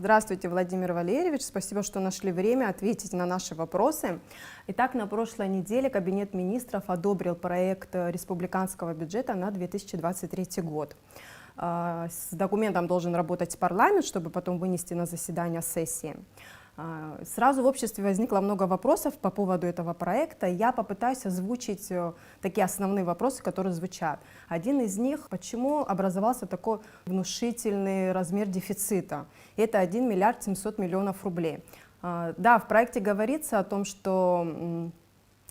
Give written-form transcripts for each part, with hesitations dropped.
Здравствуйте, Владимир Валерьевич. Спасибо, что нашли время ответить на наши вопросы. Итак, на прошлой неделе Кабинет министров одобрил проект республиканского бюджета на 2023 год. С документом должен работать парламент, чтобы потом вынести на заседание сессии. Сразу в обществе возникло много вопросов по поводу этого проекта. Я попытаюсь озвучить такие основные вопросы, которые звучат. Один из них: почему образовался такой внушительный размер дефицита? Это 1 миллиард 700 миллионов рублей. Да, в проекте говорится о том, что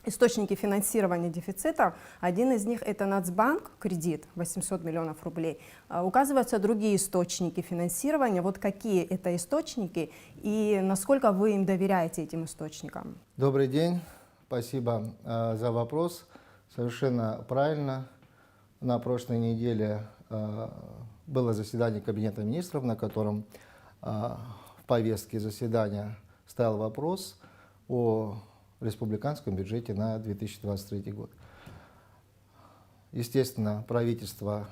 источники финансирования дефицита, один из них — это Нацбанк, кредит 800 миллионов рублей. Указываются другие источники финансирования. Вот какие это источники и насколько вы им доверяете, этим источникам? Добрый день, спасибо за вопрос. Совершенно правильно. На прошлой неделе было заседание Кабинета министров, на котором в повестке заседания стоял вопрос о республиканском бюджете на 2023 год. Естественно, правительство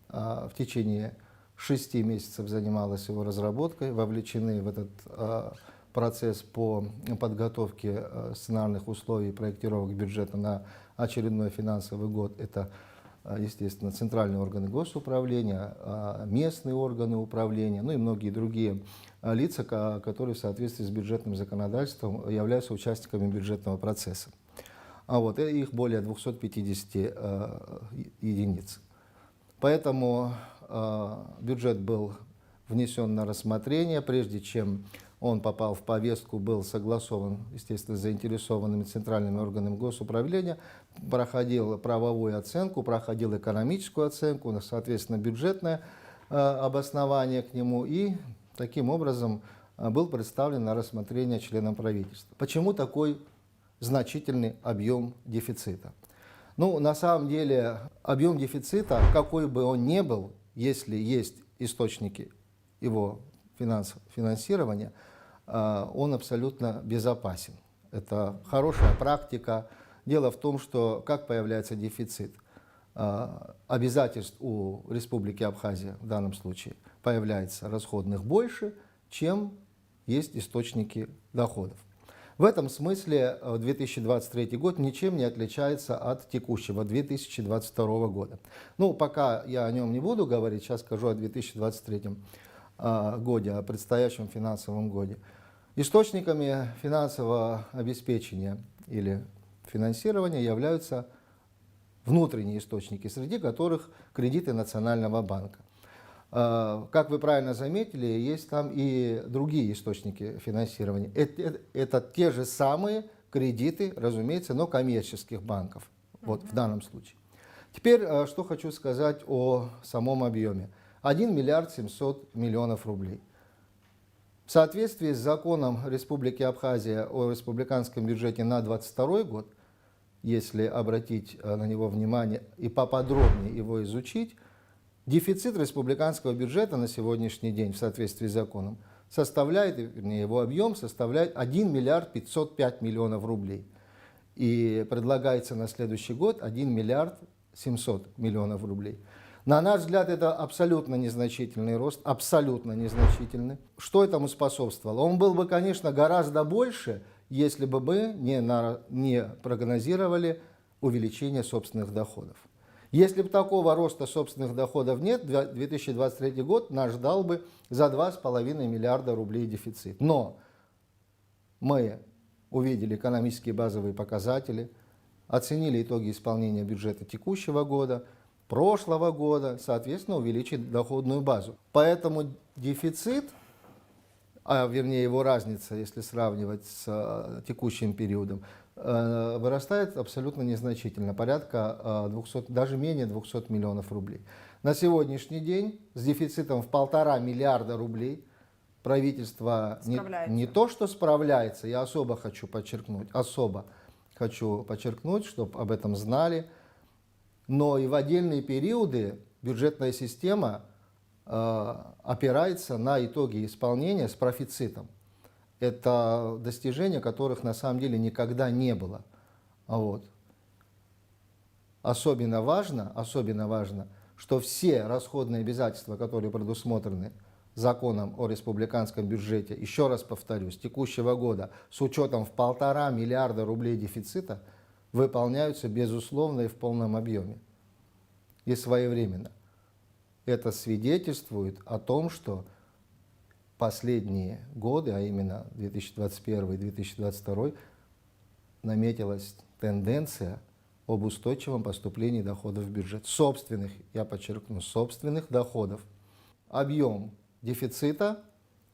в течение 6 месяцев занималось его разработкой, вовлечены в этот процесс по подготовке сценарных условий проектировок бюджета на очередной финансовый год. Это, естественно, центральные органы госуправления, местные органы управления, ну и многие другие лица, которые в соответствии с бюджетным законодательством являются участниками бюджетного процесса. Их более 250 единиц. Поэтому бюджет был внесен на рассмотрение. Прежде чем он попал в повестку, был согласован, естественно, с заинтересованными центральными органами госуправления, проходил правовую оценку, проходил экономическую оценку, соответственно, бюджетное обоснование к нему, и таким образом был представлен на рассмотрение членам правительства. Почему такой значительный объем дефицита? Ну, на самом деле, объем дефицита, какой бы он ни был, если есть источники его финансирования, он абсолютно безопасен. Это хорошая практика. Дело в том, что как появляется дефицит? Обязательств у Республики Абхазия в данном случае появляется расходных больше, чем есть источники доходов. В этом смысле 2023 год ничем не отличается от текущего 2022 года. Ну, пока я о нем не буду говорить, сейчас скажу о 2023 годе, о предстоящем финансовом годе. Источниками финансового обеспечения или финансирования являются внутренние источники, среди которых кредиты Национального банка. Как вы правильно заметили, есть там и другие источники финансирования. Это те же самые кредиты, разумеется, но коммерческих банков, вот в данном случае. Теперь, что хочу сказать о самом объеме. 1 миллиард 700 миллионов рублей. В соответствии с законом Республики Абхазия о республиканском бюджете на 2022 год, если обратить на него внимание и поподробнее его изучить, дефицит республиканского бюджета на сегодняшний день в соответствии с законом составляет, вернее, его объем составляет 1 миллиард 505 миллионов рублей. И предлагается на следующий год 1 миллиард 700 миллионов рублей. На наш взгляд, это абсолютно незначительный рост, абсолютно незначительный. Что этому способствовало? Он был бы, конечно, гораздо больше, если бы мы не прогнозировали увеличение собственных доходов. Если бы такого роста собственных доходов нет, 2023 год нас ждал бы за 2,5 миллиарда рублей дефицит. Но мы увидели экономические базовые показатели, оценили итоги исполнения бюджета текущего года, прошлого года, соответственно, увеличить доходную базу. Поэтому дефицит, вернее его разница, если сравнивать с текущим периодом, вырастает абсолютно незначительно, порядка 200, даже менее 200 миллионов рублей. На сегодняшний день с дефицитом в 1,5 миллиарда рублей правительство не то что справляется, я особо хочу подчеркнуть, чтобы об этом знали, но и в отдельные периоды бюджетная система опирается на итоги исполнения с профицитом. Это достижения, которых на самом деле никогда не было. Особенно важно, что все расходные обязательства, которые предусмотрены законом о республиканском бюджете, еще раз повторюсь, текущего года с учетом в 1,5 миллиарда рублей дефицита выполняются безусловно и в полном объеме и своевременно. Это свидетельствует о том, что последние годы, а именно 2021 и 2022, наметилась тенденция об устойчивом поступлении доходов в бюджет. Собственных, я подчеркну, собственных доходов. Объем дефицита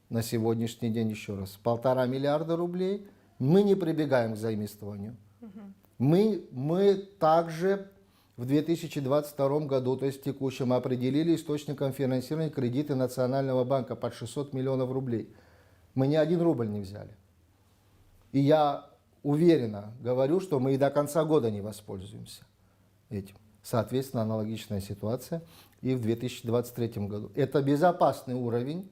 на сегодняшний день, еще раз, 1,5 миллиарда рублей. Мы не прибегаем к заимствованию. Мы также в 2022 году, то есть в текущем, определили источником финансирования кредиты Национального банка под 600 миллионов рублей. Мы ни 1 рубль не взяли. И я уверенно говорю, что мы и до конца года не воспользуемся этим. Соответственно, аналогичная ситуация и в 2023 году. Это безопасный уровень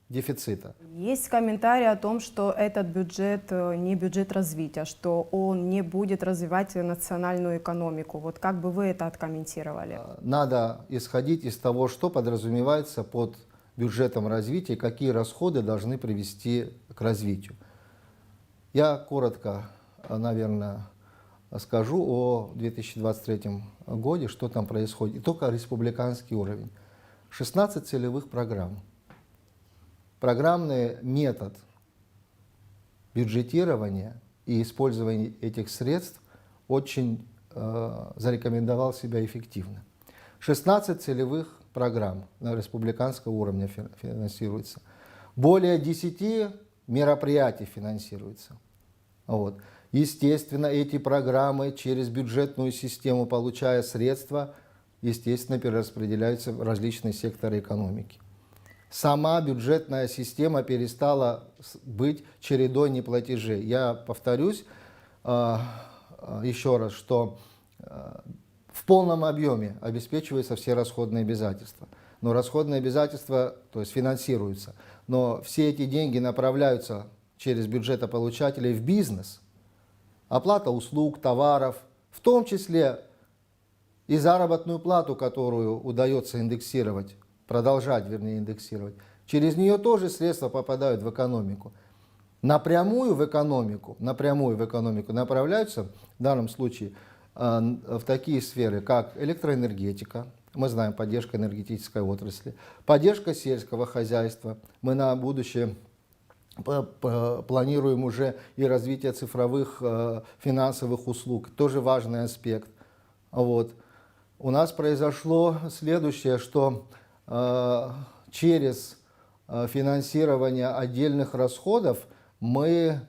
дефицита. Есть комментарии о том, что этот бюджет не бюджет развития, что он не будет развивать национальную экономику. Вот как бы вы это откомментировали? Надо исходить из того, что подразумевается под бюджетом развития, какие расходы должны привести к развитию. Я коротко, наверное, скажу о 2023 году, что там происходит. И только республиканский уровень. 16 целевых программ. Программный метод бюджетирования и использования этих средств очень зарекомендовал себя эффективно. 16 целевых программ на республиканском уровне финансируется. Более 10 мероприятий финансируется. Вот. Естественно, эти программы через бюджетную систему, получая средства, естественно, перераспределяются в различные секторы экономики. Сама бюджетная система перестала быть чередой неплатежей. Я повторюсь еще раз, что в полном объеме обеспечиваются все расходные обязательства. Но расходные обязательства, то есть финансируются, но все эти деньги направляются через бюджетополучателей в бизнес. Оплата услуг, товаров, в том числе и заработную плату, которую удается индексировать, продолжать, вернее, индексировать. Через нее тоже средства попадают в экономику. Напрямую в экономику направляются в данном случае в такие сферы, как электроэнергетика, мы знаем, поддержка энергетической отрасли, поддержка сельского хозяйства. Мы на будущее планируем уже и развитие цифровых финансовых услуг, тоже важный аспект. Вот. У нас произошло следующее, что через финансирование отдельных расходов мы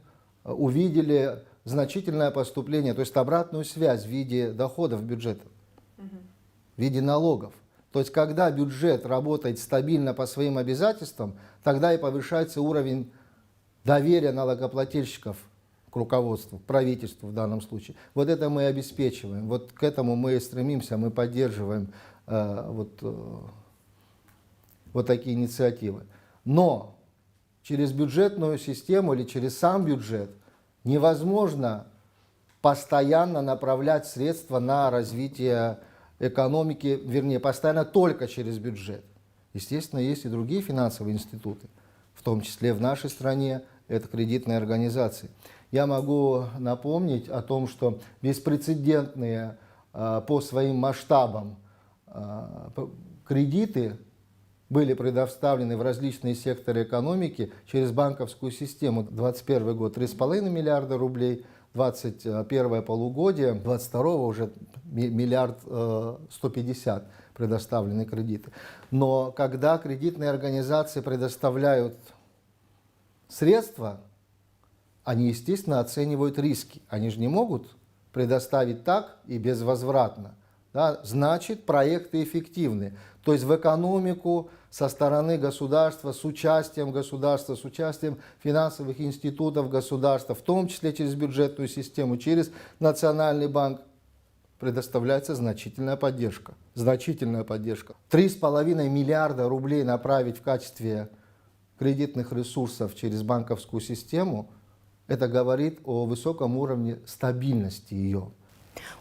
увидели значительное поступление, то есть обратную связь в виде доходов бюджета, в виде налогов. То есть когда бюджет работает стабильно по своим обязательствам, тогда и повышается уровень доверия налогоплательщиков к руководству, к правительству в данном случае. Вот это мы обеспечиваем, вот к этому мы и стремимся, мы поддерживаем вот такие инициативы. Но через бюджетную систему или через сам бюджет невозможно постоянно направлять средства на развитие экономики, вернее, постоянно только через бюджет. Естественно, есть и другие финансовые институты, в том числе в нашей стране, это кредитные организации. Я могу напомнить о том, что беспрецедентные по своим масштабам кредиты были предоставлены в различные секторы экономики через банковскую систему. 2021 год 3,5 миллиарда рублей, 2021 полугодие, 2022 уже 1 миллиард 150 предоставлены кредиты. Но когда кредитные организации предоставляют средства, они, естественно, оценивают риски. Они же не могут предоставить так и безвозвратно. Да? Значит, проекты эффективны. То есть в экономику со стороны государства, с участием государства, с участием финансовых институтов государства, в том числе через бюджетную систему, через Национальный банк, предоставляется значительная поддержка. Значительная поддержка. 3,5 миллиарда рублей направить в качестве кредитных ресурсов через банковскую систему, это говорит о высоком уровне стабильности ее.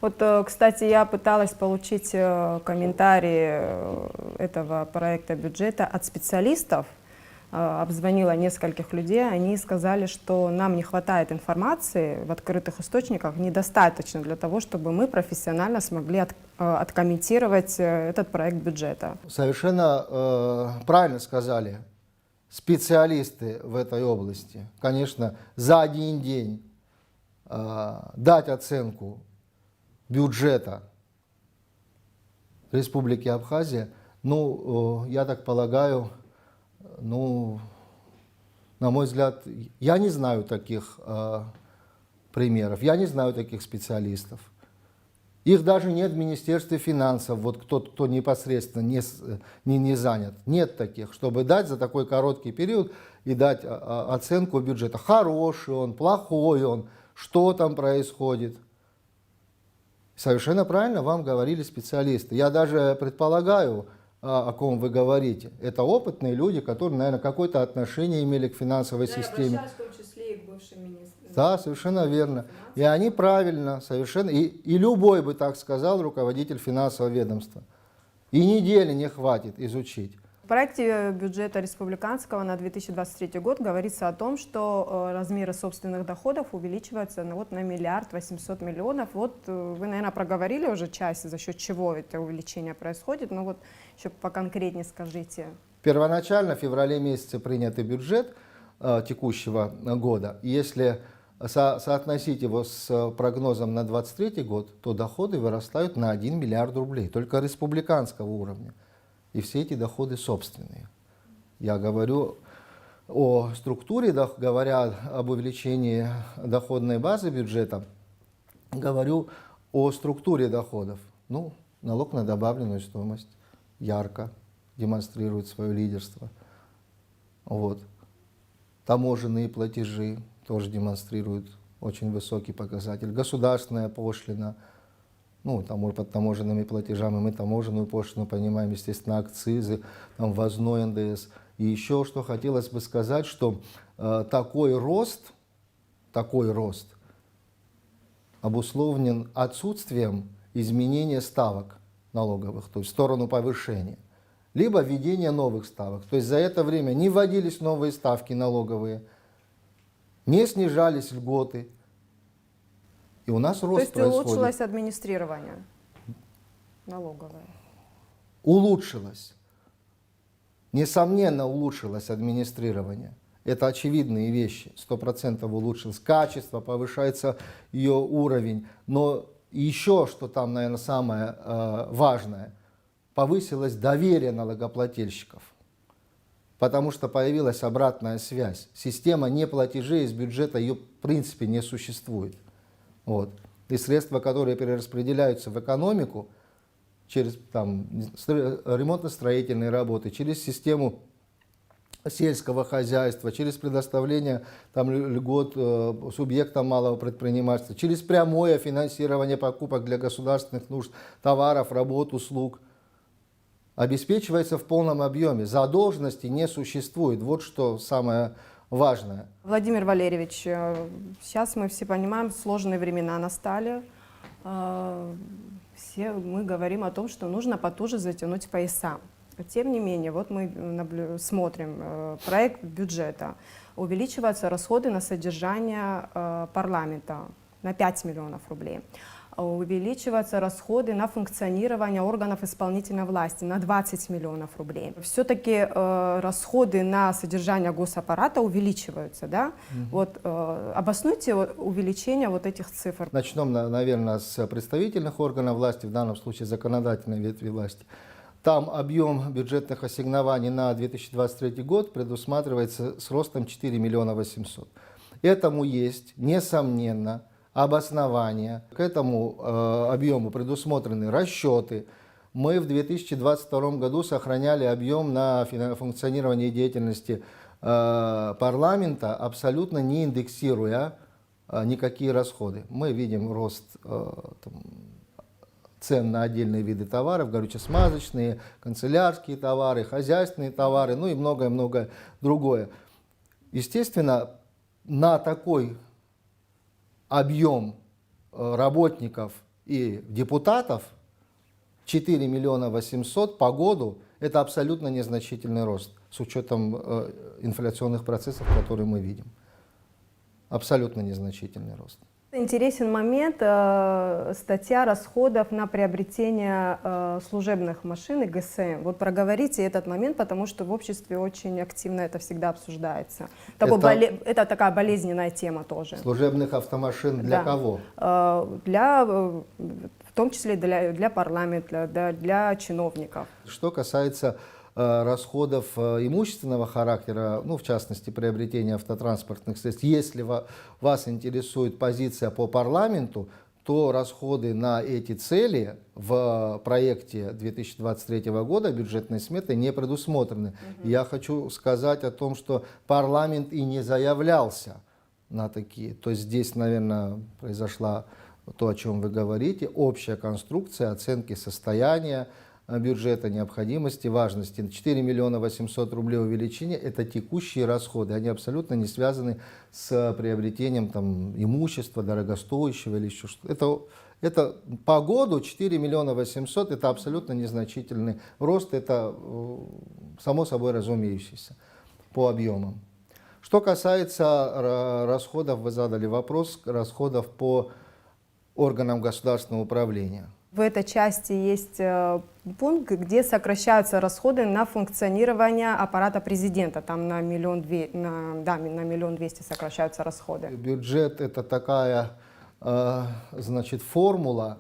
Вот, кстати, я пыталась получить комментарии этого проекта бюджета от специалистов, обзвонила нескольких людей, они сказали, что нам не хватает информации в открытых источниках, недостаточно для того, чтобы мы профессионально смогли откомментировать этот проект бюджета. Совершенно правильно сказали специалисты в этой области. Конечно, за один день дать оценку бюджета Республики Абхазия, ну, я так полагаю, ну, на мой взгляд, я не знаю таких примеров, я не знаю таких специалистов. Их даже нет в Министерстве финансов, вот кто непосредственно не занят. Нет таких, чтобы дать за такой короткий период и дать оценку бюджета. Хороший он, плохой он, что там происходит. Совершенно правильно вам говорили специалисты. Я даже предполагаю, о ком вы говорите. Это опытные люди, которые, наверное, какое-то отношение имели к финансовой системе. в том числе и к бывшим министрам. Да, совершенно верно. И они правильно, совершенно. И любой бы так сказал руководитель финансового ведомства. И недели не хватит изучить. В проекте бюджета республиканского на 2023 год говорится о том, что размеры собственных доходов увеличиваются на 1 миллиард 800 миллионов. Вот вы, наверное, проговорили уже часть, за счет чего это увеличение происходит, но вот еще поконкретнее скажите. Первоначально в феврале месяце принятый бюджет текущего года. Если соотносить его с прогнозом на 2023 год, то доходы вырастают на 1 миллиард рублей, только республиканского уровня. И все эти доходы собственные. Я говорю о структуре, говоря об увеличении доходной базы бюджета, говорю о структуре доходов. Ну, налог на добавленную стоимость ярко демонстрирует свое лидерство. Вот. Таможенные платежи тоже демонстрируют очень высокий показатель. Государственная пошлина. Ну, там, под таможенными платежами мы таможенную пошлину понимаем, естественно, акцизы, там, ввозной НДС. И еще что хотелось бы сказать, что такой рост обусловлен отсутствием изменения ставок налоговых, то есть в сторону повышения, либо введения новых ставок. То есть за это время не вводились новые ставки налоговые, не снижались льготы. И у нас рост происходит. То есть улучшилось администрирование налоговое? Улучшилось. Несомненно, улучшилось администрирование. Это очевидные вещи. 100% улучшилось качество, повышается ее уровень. Но еще, что там, наверное, самое важное, повысилось доверие налогоплательщиков. Потому что появилась обратная связь. Система неплатежей из бюджета, ее в принципе не существует. Вот. И средства, которые перераспределяются в экономику через ремонтно-строительные работы, через систему сельского хозяйства, через предоставление льгот субъектам малого предпринимательства, через прямое финансирование покупок для государственных нужд, товаров, работ, услуг, обеспечивается в полном объеме. Задолженности не существует. Вот что самое важное. Владимир Валерьевич, сейчас мы все понимаем, сложные времена настали. Все мы говорим о том, что нужно потуже затянуть пояса. Тем не менее, вот мы смотрим проект бюджета. Увеличиваются расходы на содержание парламента на 5 миллионов рублей. Увеличиваются расходы на функционирование органов исполнительной власти на 20 миллионов рублей. Все-таки расходы на содержание госаппарата увеличиваются, да? Вот обоснуйте увеличение вот этих цифр. Начнем, наверное, с представительных органов власти, в данном случае законодательной ветви власти. Там объем бюджетных ассигнований на 2023 год предусматривается с ростом 4 миллиона 800. Этому есть, несомненно, обоснования. К этому объему предусмотрены расчеты. Мы в 2022 году сохраняли объем на функционирование деятельности парламента, абсолютно не индексируя никакие расходы. Мы видим рост цен на отдельные виды товаров, горюче-смазочные, канцелярские товары, хозяйственные товары, ну и многое-многое другое. Естественно, на такой объем работников и депутатов 4 миллиона 800 по году – это абсолютно незначительный рост с учетом инфляционных процессов, которые мы видим. Абсолютно незначительный рост. Интересен момент, статья расходов на приобретение служебных машин и ГСМ. Вот проговорите этот момент, потому что в обществе очень активно это всегда обсуждается. Это такая болезненная тема тоже. Служебных автомашин для кого? В том числе для парламента, для чиновников. Что касается расходов имущественного характера, ну, в частности, приобретения автотранспортных средств, если вас интересует позиция по парламенту, то расходы на эти цели в проекте 2023 года бюджетной сметы не предусмотрены. Я хочу сказать о том, что парламент и не заявлялся на такие. То есть здесь, наверное, произошла то, о чем вы говорите, общая конструкция оценки состояния бюджета, необходимости, важности. 4 миллиона 800 рублей увеличения – это текущие расходы. Они абсолютно не связаны с приобретением там, имущества дорогостоящего или еще что-то. Это по году 4 миллиона 800 – это абсолютно незначительный рост. Это само собой разумеющийся по объемам. Что касается расходов, вы задали вопрос, расходов по органам государственного управления. В этой части есть пункт, где сокращаются расходы на функционирование аппарата президента. Там на 1 200 000 сокращаются расходы. Бюджет – это такая, значит, формула,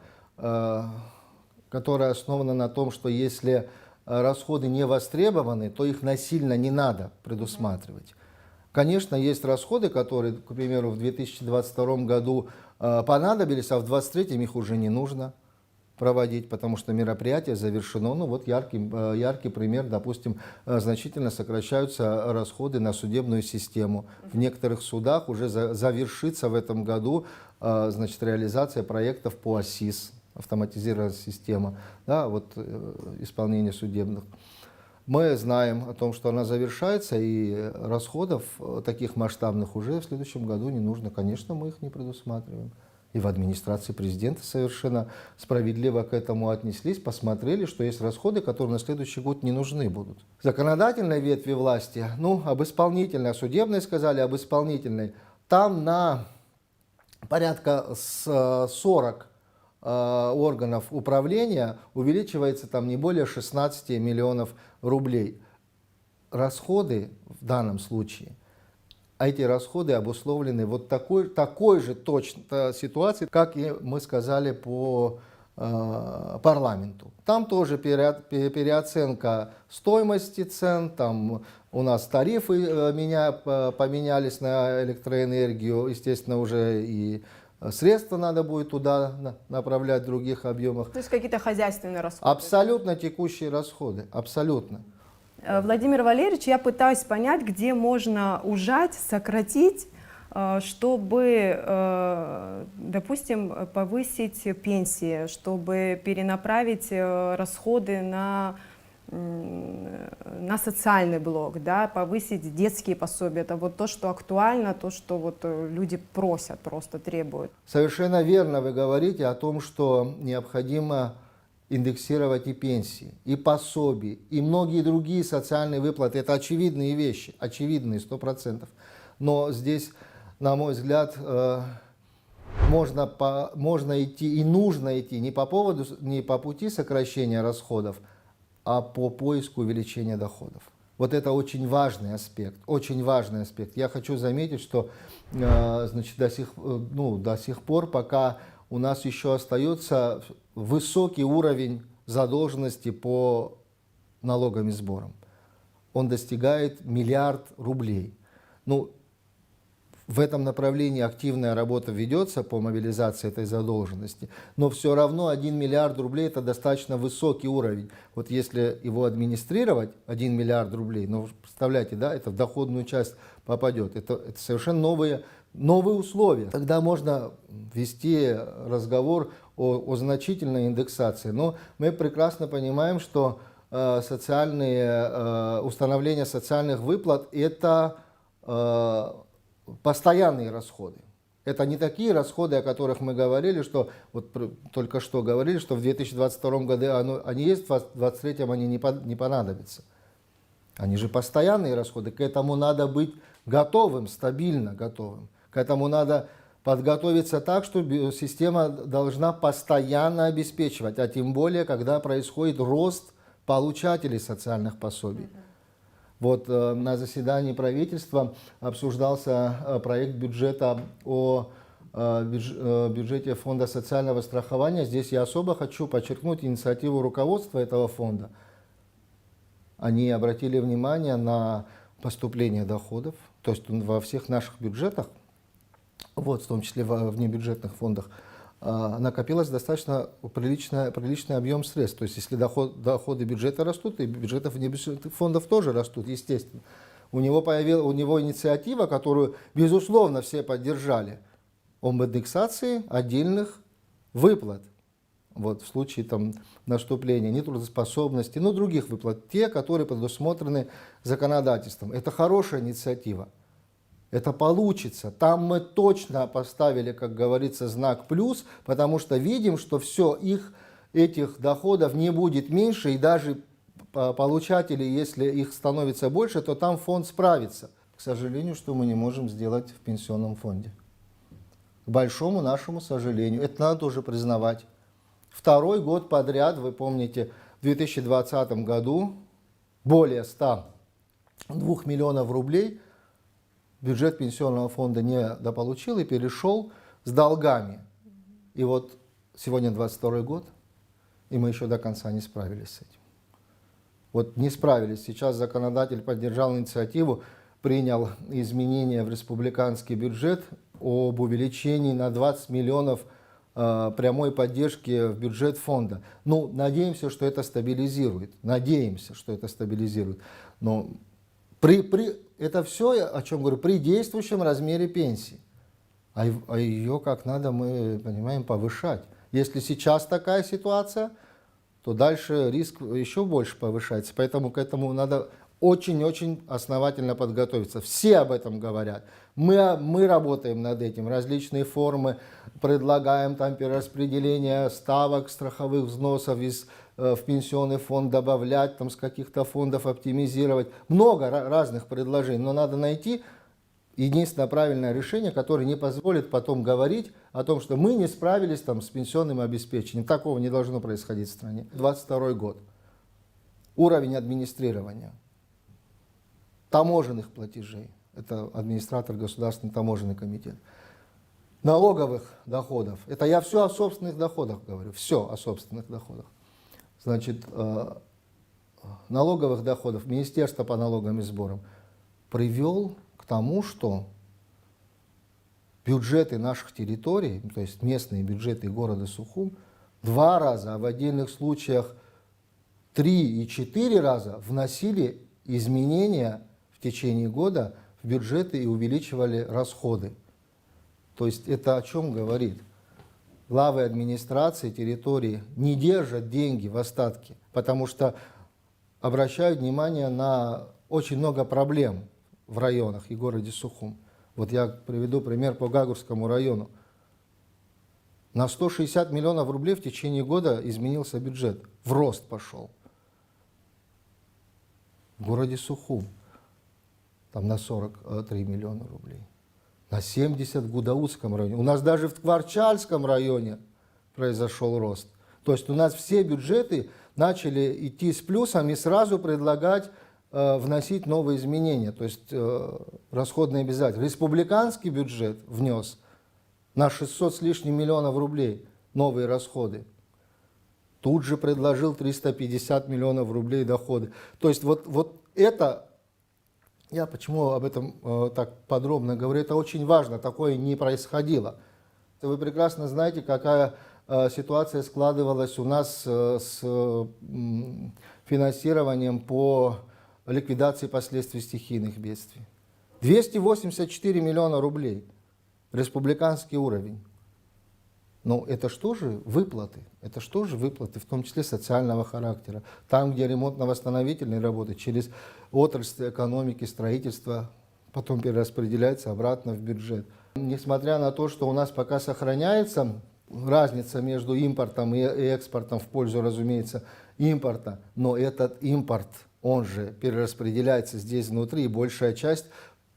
которая основана на том, что если расходы не востребованы, то их насильно не надо предусматривать. Конечно, есть расходы, которые, к примеру, в 2022 году понадобились, а в 2023 их уже не нужно проводить, потому что мероприятие завершено. Ну вот яркий пример, допустим, значительно сокращаются расходы на судебную систему. В некоторых судах уже завершится в этом году, значит, реализация проектов по АСИС, автоматизированная система, да, вот, исполнения судебных. Мы знаем о том, что она завершается, и расходов таких масштабных уже в следующем году не нужно. Конечно, мы их не предусматриваем. И в администрации президента совершенно справедливо к этому отнеслись, посмотрели, что есть расходы, которые на следующий год не нужны будут. Законодательной ветви власти, ну, об исполнительной, о судебной сказали, об исполнительной, там на порядка 40 органов управления увеличивается там не более 16 миллионов рублей. Расходы в данном случае, а эти расходы обусловлены вот такой же точно ситуацией, как и мы сказали по парламенту. Там тоже переоценка стоимости цен, там у нас тарифы поменялись на электроэнергию, естественно, уже и средства надо будет туда направлять в других объемах. То есть какие-то хозяйственные расходы? Абсолютно текущие расходы, абсолютно. Владимир Валерьевич, я пытаюсь понять, где можно ужать, сократить, чтобы, допустим, повысить пенсии, чтобы перенаправить расходы на социальный блок, да, повысить детские пособия. Это вот то, что актуально, то, что вот люди просят, просто требуют. Совершенно верно вы говорите о том, что необходимо индексировать и пенсии, и пособия, и многие другие социальные выплаты. Это очевидные вещи, очевидные 100%. Но здесь, на мой взгляд, можно идти и нужно идти не по пути сокращения расходов, а по поиску увеличения доходов. Вот это очень важный аспект, очень важный аспект. Я хочу заметить, что значит, до сих пор, пока у нас еще остается высокий уровень задолженности по налогам и сборам. Он достигает 1 миллиард рублей. Ну, в этом направлении активная работа ведется по мобилизации этой задолженности, но все равно 1 миллиард рублей – это достаточно высокий уровень. Вот если его администрировать, 1 миллиард рублей, ну, представляете, да, это в доходную часть попадет. Это совершенно новые условия. Тогда можно вести разговор о значительной индексации. Но мы прекрасно понимаем, что установление социальных выплат – это постоянные расходы. Это не такие расходы, о которых мы говорили, что вот только что говорили, что в 2022 году они есть, в 2023 они не понадобятся. Они же постоянные расходы. К этому надо быть готовым, стабильно готовым. К этому надо подготовиться так, что система должна постоянно обеспечивать, а тем более, когда происходит рост получателей социальных пособий. Вот на заседании правительства обсуждался проект бюджета о бюджете Фонда социального страхования. Здесь я особо хочу подчеркнуть инициативу руководства этого фонда. Они обратили внимание на поступление доходов, то есть во всех наших бюджетах, вот, в том числе в внебюджетных фондах, накопилось достаточно приличный объем средств. То есть если доходы бюджета растут, и бюджетов внебюджетных фондов тоже растут, естественно. У него инициатива, которую, безусловно, все поддержали, об индексации отдельных выплат. Вот, в случае там, наступления нетрудоспособности, но других выплат, те, которые предусмотрены законодательством. Это хорошая инициатива. Это получится. Там мы точно поставили, как говорится, знак плюс, потому что видим, что этих доходов не будет меньше, и даже получатели, если их становится больше, то там фонд справится. К сожалению, что мы не можем сделать в пенсионном фонде. К большому нашему сожалению. Это надо тоже признавать. Второй год подряд, вы помните, в 2020 году более 102 миллионов рублей бюджет пенсионного фонда недополучил и перешел с долгами. И вот сегодня 22 год, и мы еще до конца не справились с этим. Вот не справились. Сейчас законодатель поддержал инициативу, принял изменения в республиканский бюджет об увеличении на 20 миллионов прямой поддержки в бюджет фонда. Ну, надеемся, что это стабилизирует. Надеемся, что это стабилизирует. Но это все, о чем говорю, при действующем размере пенсии. А ее как надо, мы понимаем, повышать. Если сейчас такая ситуация, то дальше риск еще больше повышается. Поэтому к этому надо очень-очень основательно подготовиться. Все об этом говорят. Мы работаем над этим. Различные формы предлагаем, там перераспределение ставок страховых взносов в пенсионный фонд добавлять, там с каких-то фондов оптимизировать. Много разных предложений, но надо найти единственное правильное решение, которое не позволит потом говорить о том, что мы не справились там с пенсионным обеспечением. Такого не должно происходить в стране. 22 год. Уровень администрирования. Таможенных платежей. Это администратор Государственный таможенный комитет. Налоговых доходов. Это я все о собственных доходах говорю. Все о собственных доходах. Значит, налоговых доходов Министерство по налогам и сборам привел к тому, что бюджеты наших территорий, то есть местные бюджеты города Сухум, 2 раза, а в отдельных случаях 3 и 4 раза вносили изменения в течение года в бюджеты и увеличивали расходы. То есть это о чем говорит? Главы администрации территории не держат деньги в остатке, потому что обращают внимание на очень много проблем в районах и городе Сухум. Вот я приведу пример по Гагурскому району. На 160 миллионов рублей в течение года изменился бюджет, в рост пошел. В городе Сухум там на 43 миллиона рублей. На 70 в Гудаутском районе. У нас даже в Кварчальском районе произошел рост. То есть у нас все бюджеты начали идти с плюсом и сразу предлагать вносить новые изменения. То есть расходные обязательства. Республиканский бюджет внес на 600 с лишним миллионов рублей новые расходы. Тут же предложил 350 миллионов рублей доходы. То есть вот это... Я почему об этом так подробно говорю, это очень важно, такое не происходило. Вы прекрасно знаете, какая ситуация складывалась у нас с финансированием по ликвидации последствий стихийных бедствий. 284 миллиона рублей, республиканский уровень. Но это что же выплаты? Это что же выплаты, в том числе социального характера? Там, где ремонтно-восстановительные работы через отрасль экономики, строительства, потом перераспределяется обратно в бюджет. Несмотря на то, что у нас пока сохраняется разница между импортом и экспортом в пользу, разумеется, импорта, но этот импорт, он же перераспределяется здесь внутри, и большая часть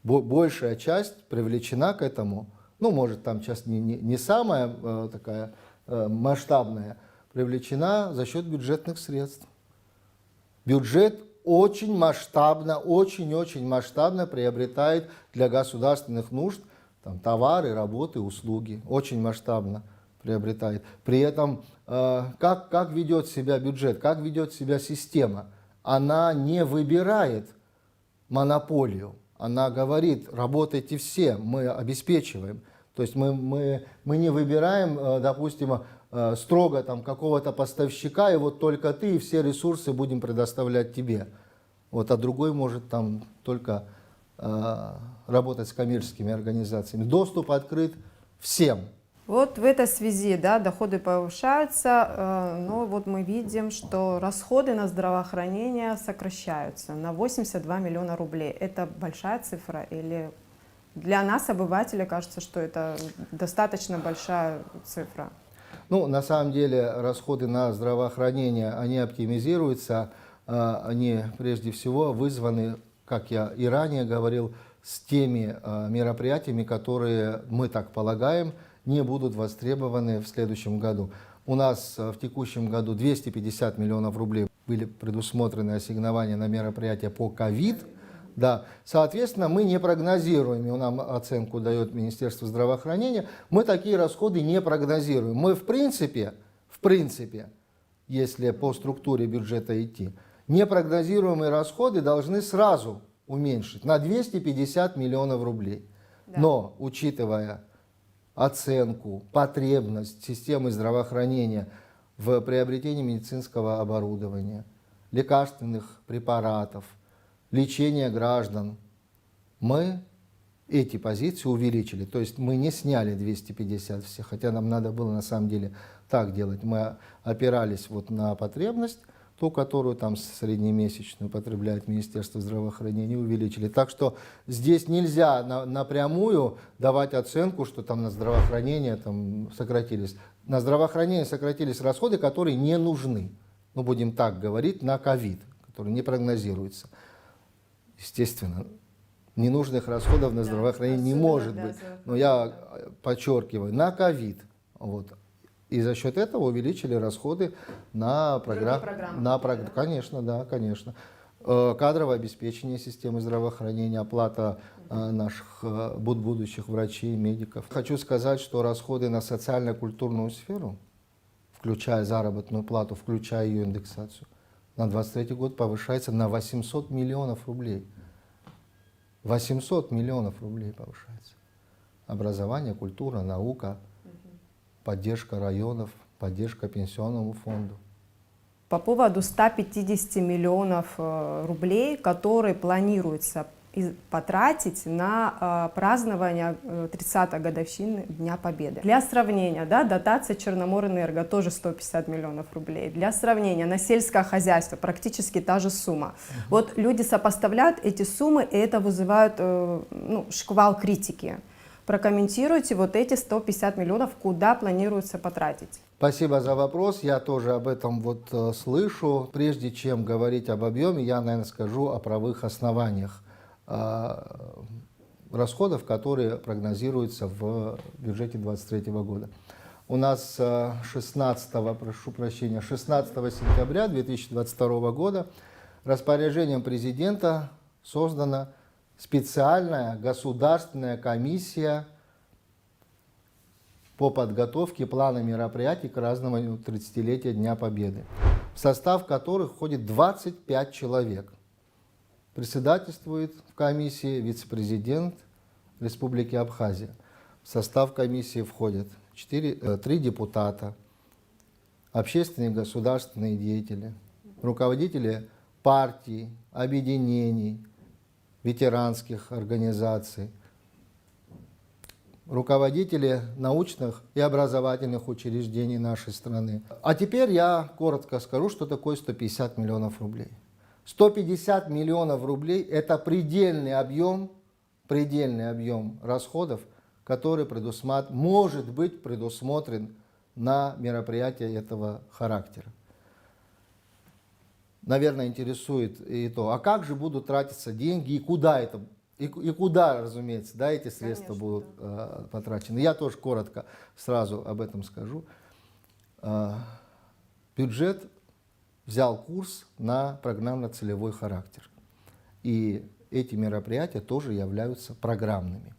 привлечена к этому. Ну, может, там часть не самая такая масштабная, привлечена за счет бюджетных средств. Бюджет очень масштабно, очень-очень масштабно приобретает для государственных нужд там, товары, работы, услуги. Очень масштабно приобретает. При этом как ведет себя бюджет, как ведет себя система? Она не выбирает монополию. Она говорит, работайте все, мы обеспечиваем. То есть мы не выбираем, допустим, строго там какого-то поставщика, и вот только ты, и все ресурсы будем предоставлять тебе. Вот, а другой может там только работать с коммерческими организациями. Доступ открыт всем. Вот в этой связи, да, доходы повышаются, но вот мы видим, что расходы на здравоохранение сокращаются на 82 миллиона рублей. Это большая цифра или для нас, обывателя, кажется, что это достаточно большая цифра? Ну, на самом деле, расходы на здравоохранение, они оптимизируются, они прежде всего вызваны, как я и ранее говорил, с теми мероприятиями, которые, мы так полагаем, не будут востребованы в следующем году. У нас в текущем году 250 миллионов рублей были предусмотрены ассигнования на мероприятия по ковид. Да. Соответственно, мы не прогнозируем, и нам оценку дает Министерство здравоохранения, мы такие расходы не прогнозируем. Мы в принципе, если по структуре бюджета идти, непрогнозируемые расходы должны сразу уменьшить на 250 миллионов рублей. Да. Но, учитывая оценку, потребность системы здравоохранения в приобретении медицинского оборудования, лекарственных препаратов, лечения граждан, мы эти позиции увеличили. То есть мы не сняли 250 всех, хотя нам надо было на самом деле так делать. Мы опирались вот на потребность, ту, которую там среднемесячную потребляет Министерство здравоохранения, увеличили. Так что здесь нельзя напрямую давать оценку, что там на здравоохранение там сократились. На здравоохранение сократились расходы, которые не нужны. Ну, будем так говорить, на ковид, который не прогнозируется. Естественно, ненужных расходов на здравоохранение не может быть. Но я подчеркиваю, на ковид. Вот. И за счет этого увеличили расходы на программы. Конечно, да, конечно. Кадровое обеспечение системы здравоохранения, оплата наших будущих врачей, медиков. Хочу сказать, что расходы на социально-культурную сферу, включая заработную плату, включая ее индексацию, на 2023 год повышается на 800 миллионов рублей. 800 миллионов рублей повышается. Образование, культура, наука, поддержка районов, поддержка пенсионному фонду. По поводу 150 миллионов рублей, которые планируется потратить на празднование 30-й годовщины Дня Победы. Для сравнения, да, дотация Черноморэнерго тоже 150 миллионов рублей. Для сравнения, на сельское хозяйство практически та же сумма. Вот люди сопоставляют эти суммы, и это вызывает шквал критики. Прокомментируйте вот эти 150 миллионов, куда планируется потратить. Спасибо за вопрос. Я тоже об этом вот слышу. Прежде чем говорить об объеме, я, наверное, скажу о правовых основаниях расходов, которые прогнозируются в бюджете 2023 года. У нас 16 сентября 2022 года распоряжением президента создана специальная государственная комиссия по подготовке плана мероприятий к празднованию 30-летия Дня Победы, в состав которых входит 25 человек. Председательствует в комиссии вице-президент Республики Абхазия. В состав комиссии входят 3 депутата, общественные и государственные деятели, руководители партий, объединений, ветеранских организаций, руководители научных и образовательных учреждений нашей страны. А теперь я коротко скажу, что такое 150 миллионов рублей. 150 миллионов рублей – это предельный объем расходов, который может быть предусмотрен на мероприятия этого характера. Наверное, интересует и то, а как же будут тратиться деньги и куда это, и куда, разумеется, да, эти средства Конечно, будут потрачены. Я тоже коротко сразу об этом скажу. Бюджет взял курс на программно-целевой характер. И эти мероприятия тоже являются программными.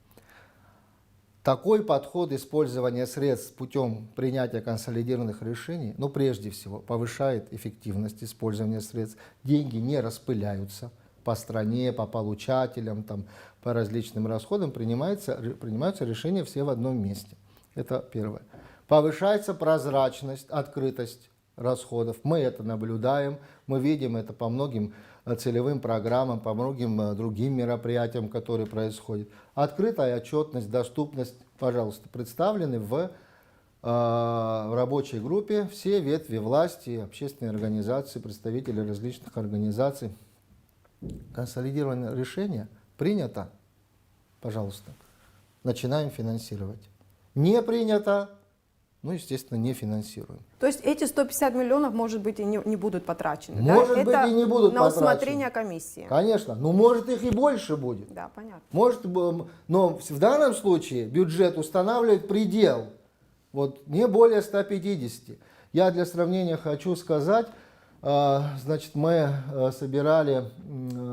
Такой подход использования средств путем принятия консолидированных решений, прежде всего, повышает эффективность использования средств. Деньги не распыляются по стране, по получателям, по различным расходам. Принимаются решения все в одном месте. Это первое. Повышается прозрачность, открытость расходов. Мы это наблюдаем, мы видим это по многим целевым программам, по многим другим мероприятиям, которые происходят. Открытая отчетность, доступность, пожалуйста, представлены в рабочей группе все ветви власти, общественные организации, представители различных организаций. Консолидированное решение принято, пожалуйста, начинаем финансировать. Не принято, естественно, не финансируем. То есть эти 150 миллионов, может быть, и не будут потрачены? Может быть, Это и не будут на потрачены. усмотрение комиссии. Конечно, может их и больше будет. Да, понятно. Но в данном случае бюджет устанавливает предел, не более 150. Я для сравнения хочу сказать, мы собирали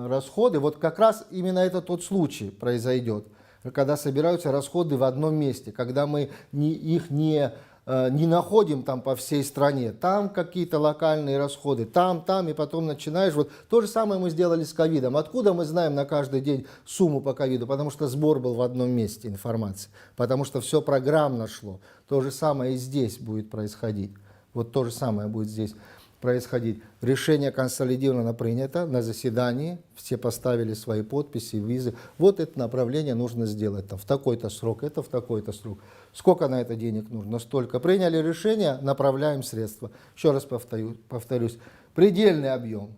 расходы, как раз именно это тот случай произойдет, когда собираются расходы в одном месте, когда мы их не находим по всей стране, там какие-то локальные расходы, там, и потом начинаешь. То же самое мы сделали с ковидом. Откуда мы знаем на каждый день сумму по ковиду? Потому что сбор был в одном месте информации, потому что все программно шло. То же самое и здесь будет происходить. То же самое будет здесь происходить. Решение консолидированно принято на заседании, все поставили свои подписи, визы. Это направление нужно сделать в такой-то срок, это в такой-то срок. Сколько на это денег нужно? Столько. Приняли решение, направляем средства. Еще раз повторюсь, предельный объем.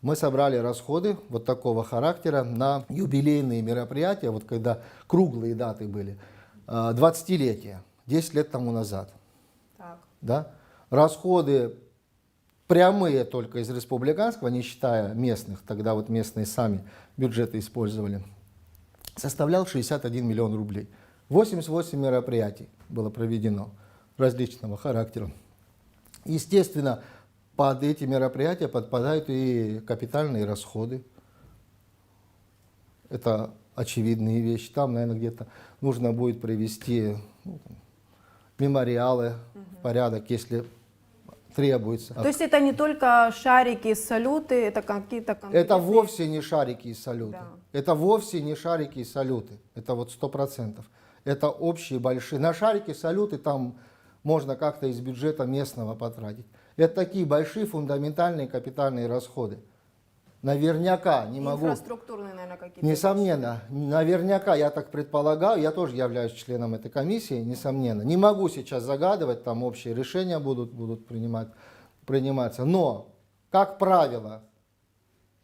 Мы собрали расходы такого характера на юбилейные мероприятия, когда круглые даты были, 20-летия, 10 лет тому назад. Так. Да? Расходы прямые только из республиканского, не считая местных, тогда местные сами бюджеты использовали, составлял 61 миллион рублей. 88 мероприятий было проведено различного характера. Естественно, под эти мероприятия подпадают и капитальные расходы. Это очевидные вещи. Там, наверное, где-то нужно будет привести мемориалы в порядок, если требуется. То есть это не только шарики, салюты, это какие-то конкретные... Это вовсе не шарики и салюты. Да. Это вовсе не шарики и салюты. Это 100%. Это общие большие. На шарики, салюты там можно как-то из бюджета местного потратить. Это такие большие фундаментальные капитальные расходы. Наверняка, не могу... Инфраструктурные, наверное, какие-то... Несомненно, наверняка, я так предполагаю, я тоже являюсь членом этой комиссии, несомненно. Не могу сейчас загадывать, там общие решения будут приниматься. Но, как правило,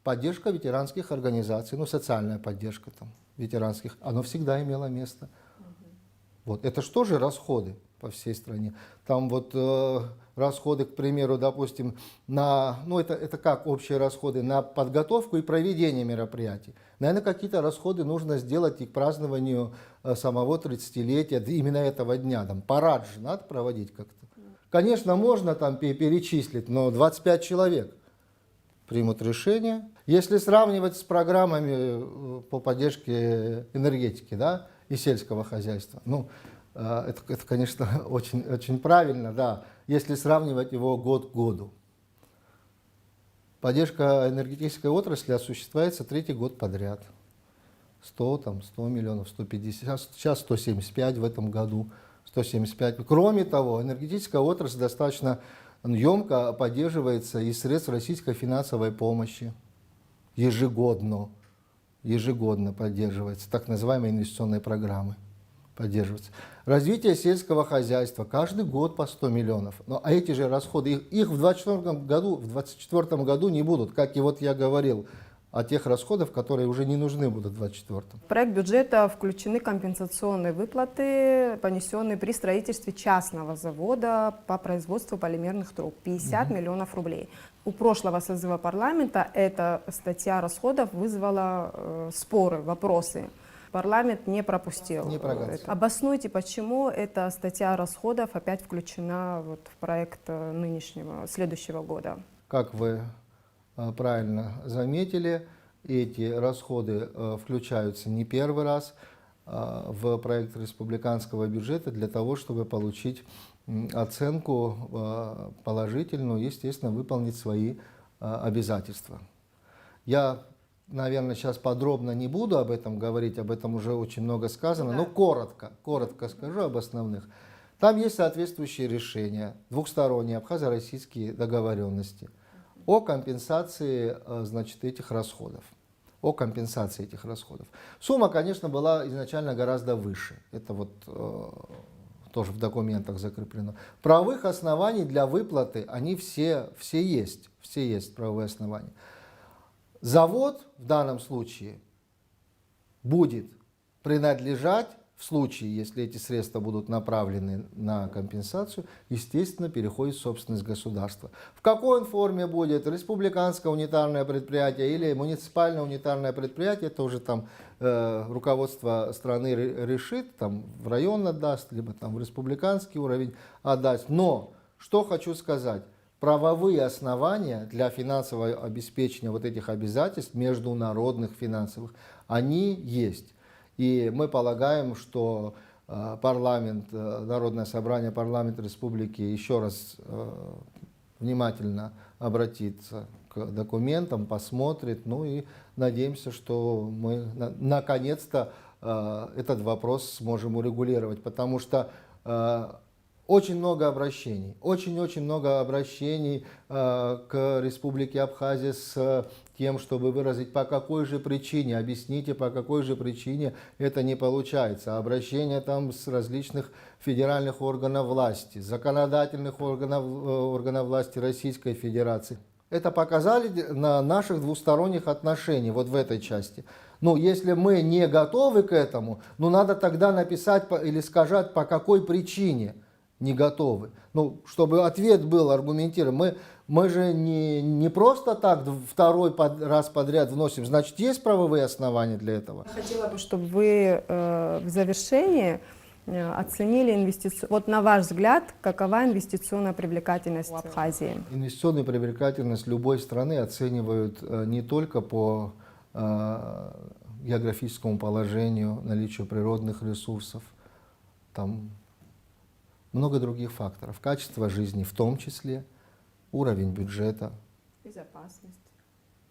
поддержка ветеранских организаций, социальная поддержка ветеранских, она всегда имела место. Это что же расходы по всей стране? Там расходы, к примеру, допустим, это как общие расходы на подготовку и проведение мероприятий. Наверное, какие-то расходы нужно сделать и к празднованию самого 30-летия, именно этого дня. Парад же надо проводить как-то. Конечно, можно перечислить, но 25 человек примут решение. Если сравнивать с программами по поддержке энергетики, и сельского хозяйства, это, конечно, очень, очень правильно, да, если сравнивать его год к году. Поддержка энергетической отрасли осуществляется 3-й год подряд. 100 миллионов, 150, сейчас 175 в этом году, 175. Кроме того, энергетическая отрасль достаточно емко поддерживается из средств российской финансовой помощи. Ежегодно поддерживается, так называемые инвестиционные программы поддерживаются. Развитие сельского хозяйства каждый год по 100 миллионов. А эти же расходы, их в 2024 году не будут. Как и я говорил, от тех расходов, которые уже не нужны будут в 2024. В проект бюджета включены компенсационные выплаты, понесенные при строительстве частного завода по производству полимерных труб. 50 миллионов рублей. У прошлого созыва парламента эта статья расходов вызвала споры, вопросы. Парламент не пропустил. Не проголосовал. Обоснуйте, почему эта статья расходов опять включена в проект следующего года. Как вы правильно заметили, эти расходы включаются не первый раз в проект республиканского бюджета для того, чтобы получить оценку положительную, естественно, выполнить свои обязательства. Я, наверное, сейчас подробно не буду об этом говорить, об этом уже очень много сказано, но коротко скажу об основных. Там есть соответствующие решения, двухсторонние абхазо-российские договоренности о компенсации, значит, этих расходов. О компенсации этих расходов. Сумма, конечно, была изначально гораздо выше. Это тоже в документах закреплено. Правовых оснований для выплаты, они все есть. Все есть правовые основания. Завод в данном случае будет принадлежать, в случае, если эти средства будут направлены на компенсацию, естественно, переходит в собственность государства. В какой он форме будет? Республиканское унитарное предприятие или муниципальное унитарное предприятие, это уже там руководство страны решит, там в район отдаст, либо там в республиканский уровень отдаст. Но, что хочу сказать, правовые основания для финансового обеспечения вот этих обязательств, международных финансовых, они есть. И мы полагаем, что парламент, Народное собрание, парламент республики еще раз внимательно обратится к документам, посмотрит, ну и надеемся, что мы наконец-то этот вопрос сможем урегулировать, потому что очень много обращений, очень много обращений к Республике Абхазия с тем, чтобы выразить, по какой же причине, объясните, по какой же причине это не получается. Обращения там с различных федеральных органов власти, законодательных органов власти Российской Федерации. Это показали на наших двусторонних отношениях вот в этой части. Ну, если мы не готовы к этому, ну, надо тогда написать или сказать, по какой причине не готовы. Ну, чтобы ответ был аргументированный. Мы же не просто так второй раз подряд вносим. Значит, есть правовые основания для этого. Хотела бы, чтобы вы в завершении оценили инвестицию. Вот на ваш взгляд, какова инвестиционная привлекательность в Абхазии? Инвестиционную привлекательность любой страны оценивают не только по географическому положению, наличию природных ресурсов, там много других факторов. Качество жизни в том числе, уровень бюджета. Безопасность.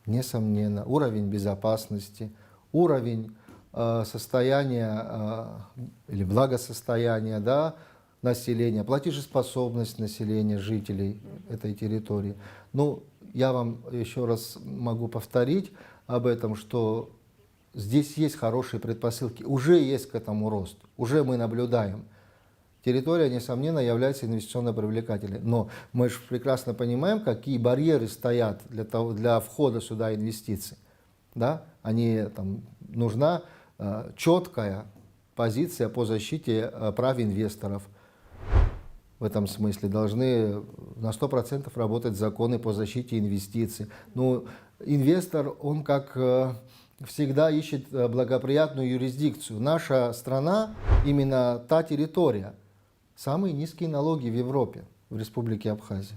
Несомненно. Уровень безопасности, уровень состояния или благосостояния, да, населения, платежеспособность населения, жителей этой территории. Ну, я вам еще раз могу повторить об этом, что здесь есть хорошие предпосылки, уже есть к этому рост, уже мы наблюдаем. Территория, несомненно, является инвестиционно привлекательной. Но мы же прекрасно понимаем, какие барьеры стоят для входа сюда инвестиций. Да? Нужна четкая позиция по защите прав инвесторов. В этом смысле должны на 100% работать законы по защите инвестиций. Ну, инвестор, он как всегда ищет благоприятную юрисдикцию. Наша страна именно та территория. Самые низкие налоги в Европе, в Республике Абхазия.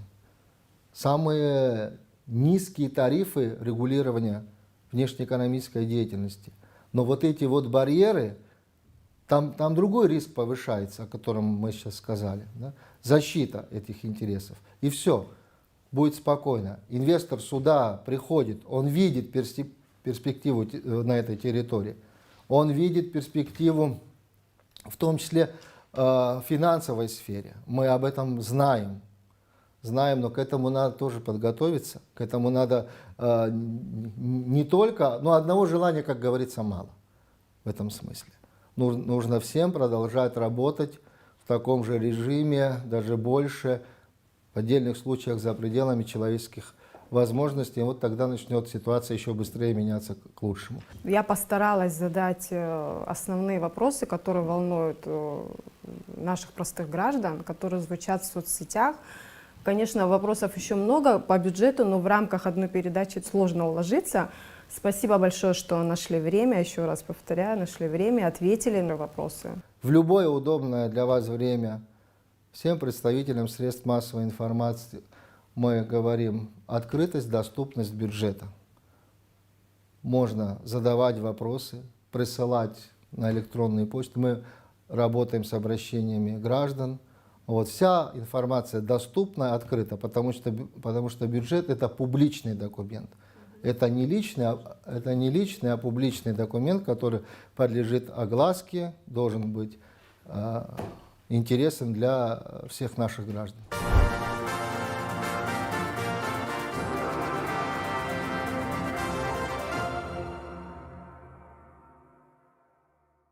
Самые низкие тарифы регулирования внешнеэкономической деятельности. Но вот эти вот барьеры, там другой риск повышается, о котором мы сейчас сказали. Да? Защита этих интересов. И все, будет спокойно. Инвестор сюда приходит, он видит перспективу на этой территории. Он видит перспективу в том числе в финансовой сфере. Мы об этом знаем, но к этому надо тоже подготовиться. К этому надо не только, но одного желания, как говорится, мало в этом смысле. Нужно всем продолжать работать в таком же режиме, даже больше, в отдельных случаях за пределами человеческих возможности, и вот тогда начнет ситуация еще быстрее меняться к лучшему. Я постаралась задать основные вопросы, которые волнуют наших простых граждан, которые звучат в соцсетях. Конечно, вопросов еще много по бюджету, но в рамках одной передачи сложно уложиться. Спасибо большое, что нашли время, еще раз повторяю, нашли время, ответили на вопросы. В любое удобное для вас время всем представителям средств массовой информации мы говорим: открытость, доступность бюджета. Можно задавать вопросы, присылать на электронную почту. Мы работаем с обращениями граждан. Вот, вся информация доступна, открыта, потому что бюджет – это публичный документ. Это не личный, а публичный документ, который подлежит огласке, должен быть интересен для всех наших граждан.